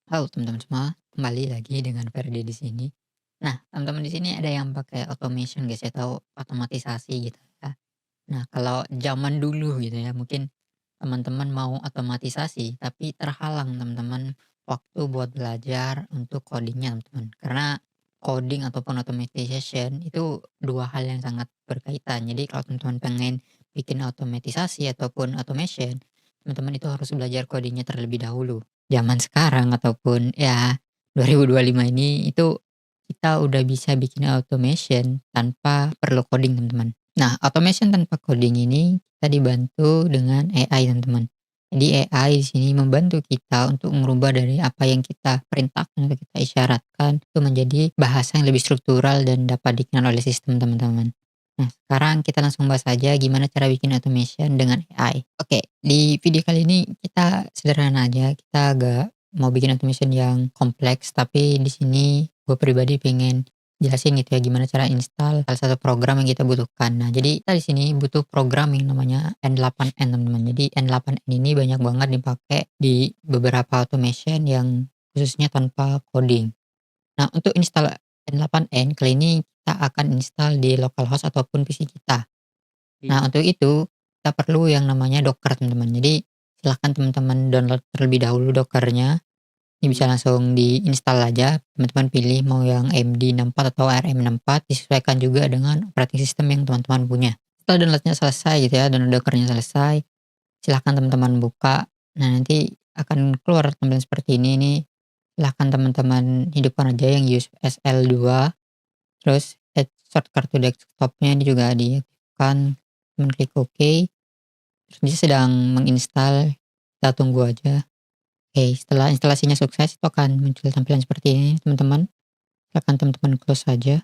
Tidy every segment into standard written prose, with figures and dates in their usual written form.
Halo teman-teman semua, kembali lagi dengan Ferdi di sini. Nah, teman-teman di sini ada yang pakai automation guys ya, atau otomatisasi gitu ya. Nah, kalau zaman dulu gitu ya, mungkin teman-teman mau otomatisasi tapi terhalang teman-teman waktu buat belajar untuk codingnya teman-teman. Karena coding ataupun automation itu dua hal yang sangat berkaitan. Jadi kalau teman-teman pengen bikin otomatisasi ataupun automation, teman-teman itu harus belajar codingnya terlebih dahulu. Zaman sekarang ataupun ya 2025 ini itu kita udah bisa bikin automation tanpa perlu coding teman-teman. Nah, automation tanpa coding ini kita dibantu dengan AI teman-teman. Jadi AI di sini membantu kita untuk merubah dari apa yang kita perintahkan atau kita isyaratkan itu menjadi bahasa yang lebih struktural dan dapat dikenal oleh sistem teman-teman. Nah, sekarang kita langsung bahas aja gimana cara bikin automation dengan AI. Oke, di video kali ini kita sederhana aja, kita agak mau bikin automation yang kompleks, tapi di sini gue pribadi pengen jelasin gitu ya gimana cara install salah satu program yang kita butuhkan. Nah, jadi kita di sini butuh program yang namanya N8N teman-teman. Jadi N8N ini banyak banget dipakai di beberapa automation yang khususnya tanpa coding. Nah, untuk install N8N kali ini kita akan install di localhost ataupun PC kita. Nah, untuk itu kita perlu yang namanya Docker teman-teman. Jadi silahkan teman-teman download terlebih dahulu Dockernya. Ini bisa langsung diinstal aja, teman-teman pilih mau yang AMD 64 atau ARM 64, disesuaikan juga dengan operating system yang teman-teman punya. Setelah downloadnya selesai gitu ya, download Dockernya selesai, silahkan teman-teman buka. Nah, nanti akan keluar tampilan seperti ini. Silahkan teman-teman hidupkan aja yang USL2, terus add shortcut to desktopnya ini juga diaktifkan, teman klik OK, terus dia sedang menginstal, kita tunggu aja. Oke, setelah instalasinya sukses itu akan muncul tampilan seperti ini teman-teman. Silakan teman-teman close saja.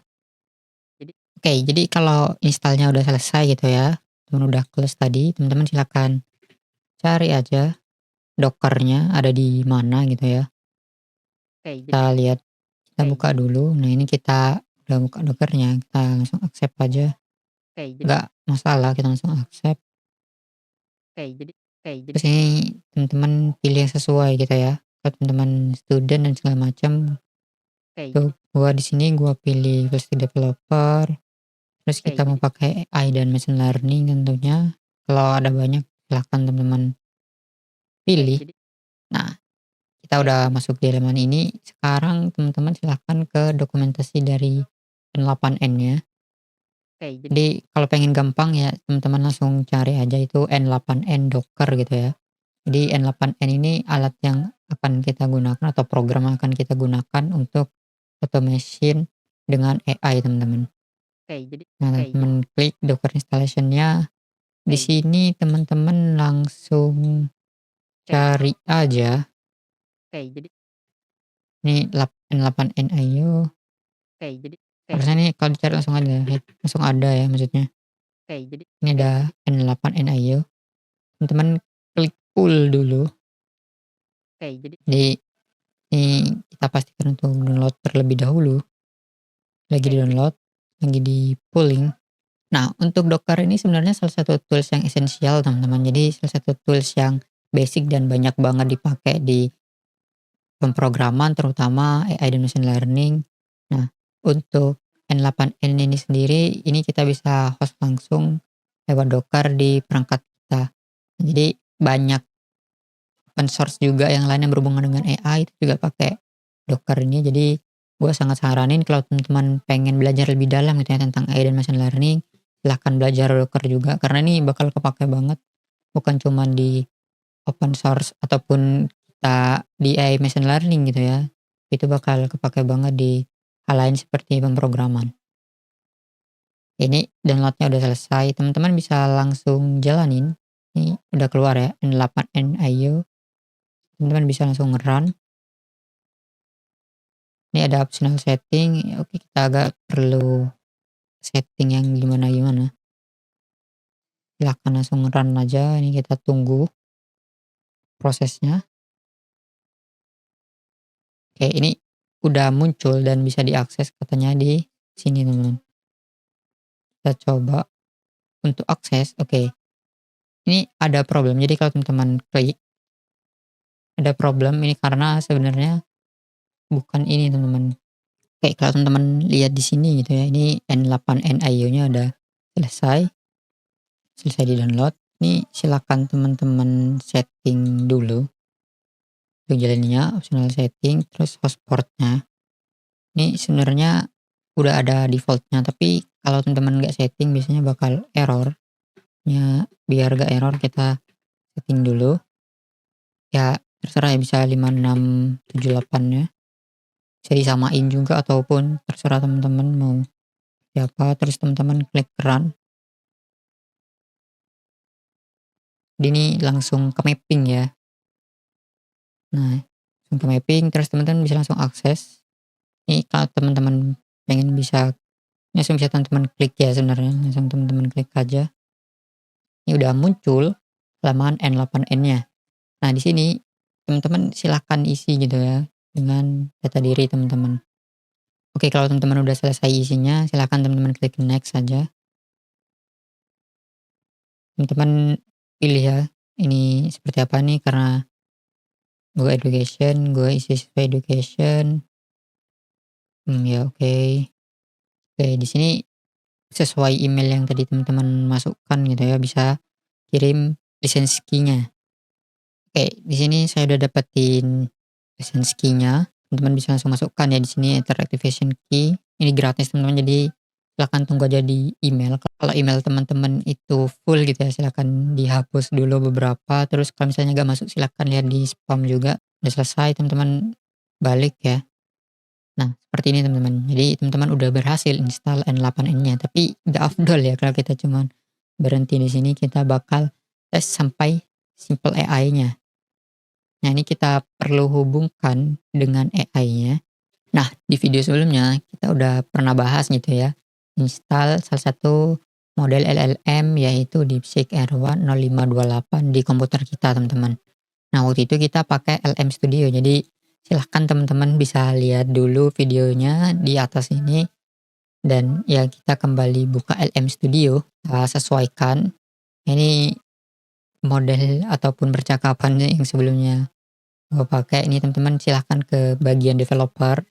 Jadi kalau installnya udah selesai gitu ya, teman udah close tadi, teman-teman silakan cari aja Dockernya ada di mana gitu ya. Kita lihat, kita buka dulu. Nah, ini kita udah buka Dockernya, kita langsung accept aja. Nggak masalah, kita langsung accept. Terus ini teman-teman pilih yang sesuai gitu ya. Kalau teman-teman student dan segala macam, tuh gua di sini gua pilih full stack developer. Terus kita mau pakai AI dan machine learning tentunya. Kalau ada banyak silahkan teman-teman pilih. Nah, kita udah masuk di halaman ini. Sekarang teman-teman silahkan ke dokumentasi dari N8N ya. Jadi kalau pengen gampang ya teman-teman langsung cari aja itu N8N Docker gitu ya. Jadi N8N ini alat yang akan kita gunakan atau program yang akan kita gunakan untuk automation dengan AI teman-teman. Nah, teman-teman klik Docker installation-nya. Di sini teman-teman langsung cari aja nih N8N IO. Harusnya nih kalau dicari langsung ada ya maksudnya. Ini ada N8N IO. Teman-teman klik full dulu. Jadi ini kita pastikan untuk download terlebih dahulu. Lagi di download, lagi di pulling. Nah, untuk Docker ini sebenarnya salah satu tools yang esensial teman-teman. Jadi salah satu tools yang basic dan banyak banget dipakai di pemrograman terutama AI dan machine learning. Nah, untuk N8N ini sendiri, ini kita bisa host langsung lewat Docker di perangkat kita. Jadi banyak open source juga yang lain yang berhubungan dengan AI itu juga pakai Docker ini. Jadi gue sangat saranin kalau teman-teman pengen belajar lebih dalam gitu ya tentang AI dan machine learning, silahkan belajar Docker juga karena ini bakal kepake banget bukan cuman di open source ataupun kita di AI machine learning gitu ya. Itu bakal kepake banget di hal lain seperti pemrograman. Ini downloadnya udah selesai, teman-teman bisa langsung jalanin. Ini udah keluar ya N8N IO. Teman-teman bisa langsung run. Ini ada optional setting. Oke, kita agak perlu setting yang gimana-gimana. Silahkan langsung run aja. Ini kita tunggu prosesnya. Oke, ini udah muncul dan bisa diakses katanya di sini teman-teman. Kita coba untuk akses. Oke, ini ada problem. Jadi kalau teman-teman klik, ada problem ini karena sebenarnya bukan ini teman-teman. Kayak kalau teman-teman lihat di sini gitu ya, ini N8N IO-nya udah selesai, selesai di-download. Ini silakan teman-teman setting dulu untuk jalannya, optional setting, terus host port-nya. Ini sebenarnya udah ada default-nya, tapi kalau teman-teman nggak setting biasanya bakal error. Ya, biar gak error kita setting dulu. Ya, terserah ya bisa 5678 ya. Bisa disamain juga ataupun terserah teman-teman mau siapa, terus teman-teman klik run. Jadi ini langsung ke mapping ya. Nah, langsung ke mapping terus teman-teman bisa langsung akses. Ini kalau teman-teman pengen bisa langsung bisa teman-teman klik ya sebenarnya, langsung teman-teman klik aja. Ini udah muncul halaman N8N-nya. Nah, di sini teman-teman silahkan isi gitu ya dengan data diri teman-teman. Oke, kalau teman-teman udah selesai isinya, silahkan teman-teman klik next saja. Teman-teman pilih ya, ini seperti apa nih, karena gue education, gue isi siswa education. Ya oke. Oke, di sini sesuai email yang tadi teman-teman masukkan gitu ya, bisa kirim license key-nya. Oke, di sini saya udah dapetin license key-nya. Teman-teman bisa langsung masukkan ya di sini enter activation key. Ini gratis teman-teman, jadi silakan tunggu aja di email. Kalau email teman-teman itu full gitu ya, silakan dihapus dulu beberapa. Terus kalau misalnya nggak masuk silakan lihat di spam juga. Udah selesai teman-teman balik ya. Nah, seperti ini teman-teman. Jadi teman-teman udah berhasil install N8N-nya, tapi nggak afdol ya kalau kita cuman berhenti di sini, kita bakal tes sampai simple AI-nya. Nah, ini kita perlu hubungkan dengan AI-nya. Nah, di video sebelumnya kita udah pernah bahas gitu ya, install salah satu model LLM yaitu DeepSeek R1 0528 di komputer kita teman-teman. Nah, waktu itu kita pakai LM Studio, jadi silahkan teman-teman bisa lihat dulu videonya di atas ini, dan ya kita kembali buka LM Studio, kita sesuaikan. Ini model ataupun percakapan yang sebelumnya gue pakai ini teman-teman, silahkan ke bagian developer.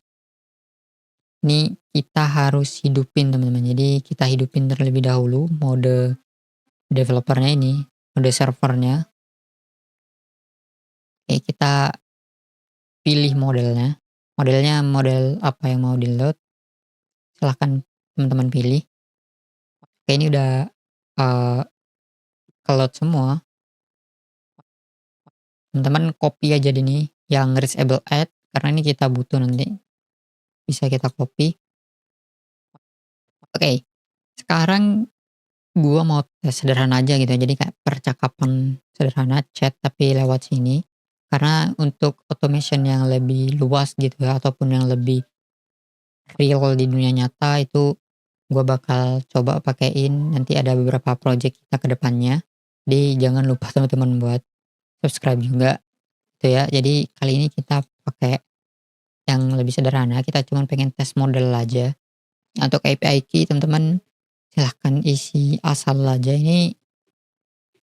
Ini kita harus hidupin teman-teman, jadi kita hidupin terlebih dahulu mode developernya ini, mode servernya. Oke, kita pilih modelnya. Modelnya model apa yang mau di-load, silahkan teman-teman pilih. Oke, ini udah ke-load semua. Teman-teman copy aja ini yang reachable add, karena ini kita butuh nanti. Bisa kita copy. Oke, sekarang gua mau tes sederhana aja gitu ya, jadi kayak percakapan sederhana chat tapi lewat sini. Karena untuk automation yang lebih luas gitu ya, ataupun yang lebih real di dunia nyata itu gua bakal coba pakein, nanti ada beberapa project kita ke depannya. Jadi jangan lupa teman-teman buat subscribe juga gitu ya. Jadi kali ini kita pakai yang lebih sederhana, kita cuma pengen tes model aja. Untuk API key teman-teman silahkan isi asal aja, ini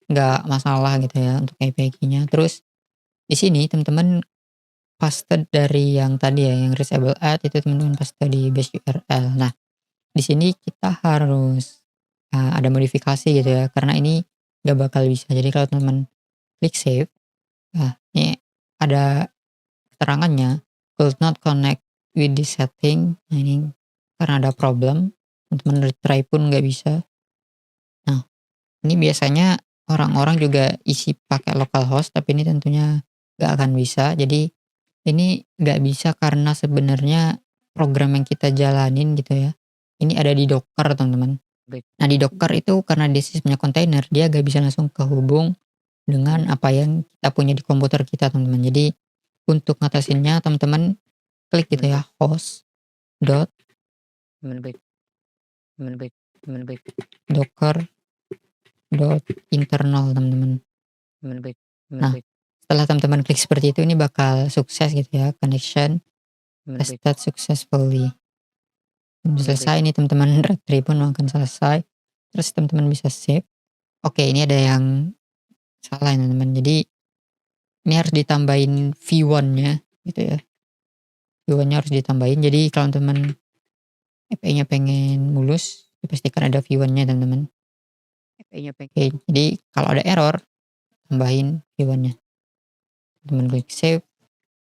nggak masalah gitu ya untuk API key-nya. Terus di sini teman-teman paste dari yang tadi ya, yang reachable add itu teman-teman paste di base URL. Nah, di sini kita harus ada modifikasi gitu ya, karena ini nggak bakal bisa. Jadi kalau teman-teman klik save, nah ini ada keterangannya could not connect with this setting. Nah, ini karena ada problem, teman-teman retry pun nggak bisa. Nah, ini biasanya orang-orang juga isi pakai localhost, tapi ini tentunya nggak akan bisa. Jadi ini nggak bisa karena sebenarnya program yang kita jalanin gitu ya, ini ada di Docker teman-teman. Nah, di Docker itu karena dia sistemnya kontainer, dia gak bisa langsung kehubung dengan apa yang kita punya di komputer kita teman-teman. Jadi untuk ngatasinnya teman-teman klik gitu ya, host dot docker dot internal teman-teman. Nah, setelah teman-teman klik seperti itu, ini bakal sukses gitu ya, connection tested successfully. Selesai ini teman-teman, retrieve pun akan selesai. Terus teman-teman bisa save. Oke, ini ada yang salah ya teman-teman. Jadi ini harus ditambahin V1-nya gitu ya. V1-nya harus ditambahin. Jadi kalau teman FPI-nya pengen mulus, dipastikan ada V1-nya teman-teman. Oke, jadi kalau ada error, tambahin V1-nya. Teman klik save.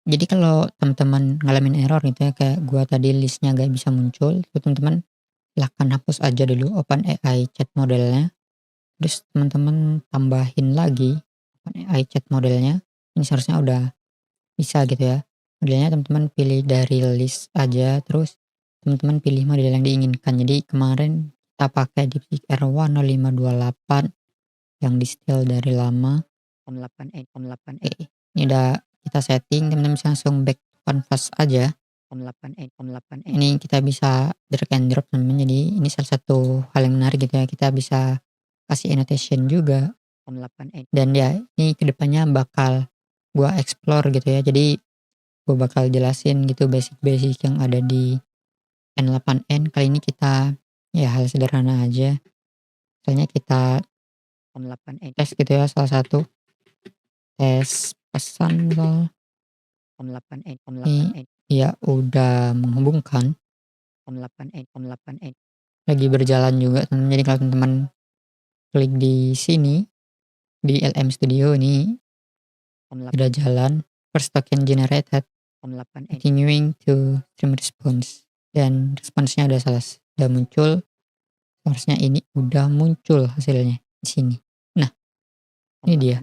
Jadi kalau teman-teman ngalamin error gitu ya, kayak gua tadi listnya gak bisa muncul, itu teman-teman silahkan hapus aja dulu OpenAI chat modelnya. Terus teman-teman tambahin lagi OpenAI chat modelnya. Ini seharusnya udah bisa gitu ya. Modelnya teman-teman pilih dari list aja, terus teman-teman pilih model yang diinginkan. Jadi kemarin kita pakai DeepSeek R1 0528 yang di setel dari lama. Oke, ini udah kita setting, teman-teman bisa langsung back to canvas aja. Ini kita bisa drag and drop teman-teman. Jadi ini salah satu hal yang menarik gitu ya. Kita bisa kasih annotation juga. Dan ya, ini kedepannya bakal gua explore gitu ya. Jadi gua bakal jelasin gitu basic-basic yang ada di N8N. Kali ini kita ya hal sederhana aja. Misalnya kita tes gitu ya, salah satu tes pesan misal. Ini ya udah menghubungkan. Lagi berjalan juga teman. Jadi kalau teman-teman klik di sini di LM Studio ini udah jalan. First token generated, continuing to stream response, dan responsnya udah muncul. Harusnya ini udah muncul hasilnya di sini. Nah, ini dia.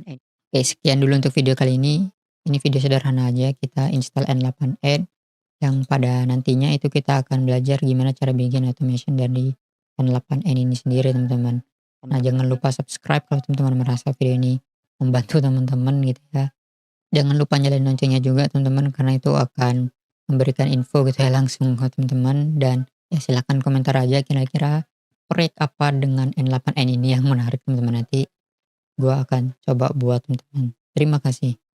Oke, sekian dulu untuk video kali ini. Ini video sederhana aja, kita install N8N yang pada nantinya itu kita akan belajar gimana cara bikin automation dari N8N ini sendiri teman-teman. Nah, jangan lupa subscribe kalau teman-teman merasa video ini membantu teman-teman gitu ya. Jangan lupa nyalain loncengnya juga teman-teman, karena itu akan memberikan info gitu ya langsung ke teman-teman. Dan ya silakan komentar aja kira-kira proyek apa dengan N8N ini yang menarik teman-teman. Nanti gua akan coba buat teman-teman. Terima kasih.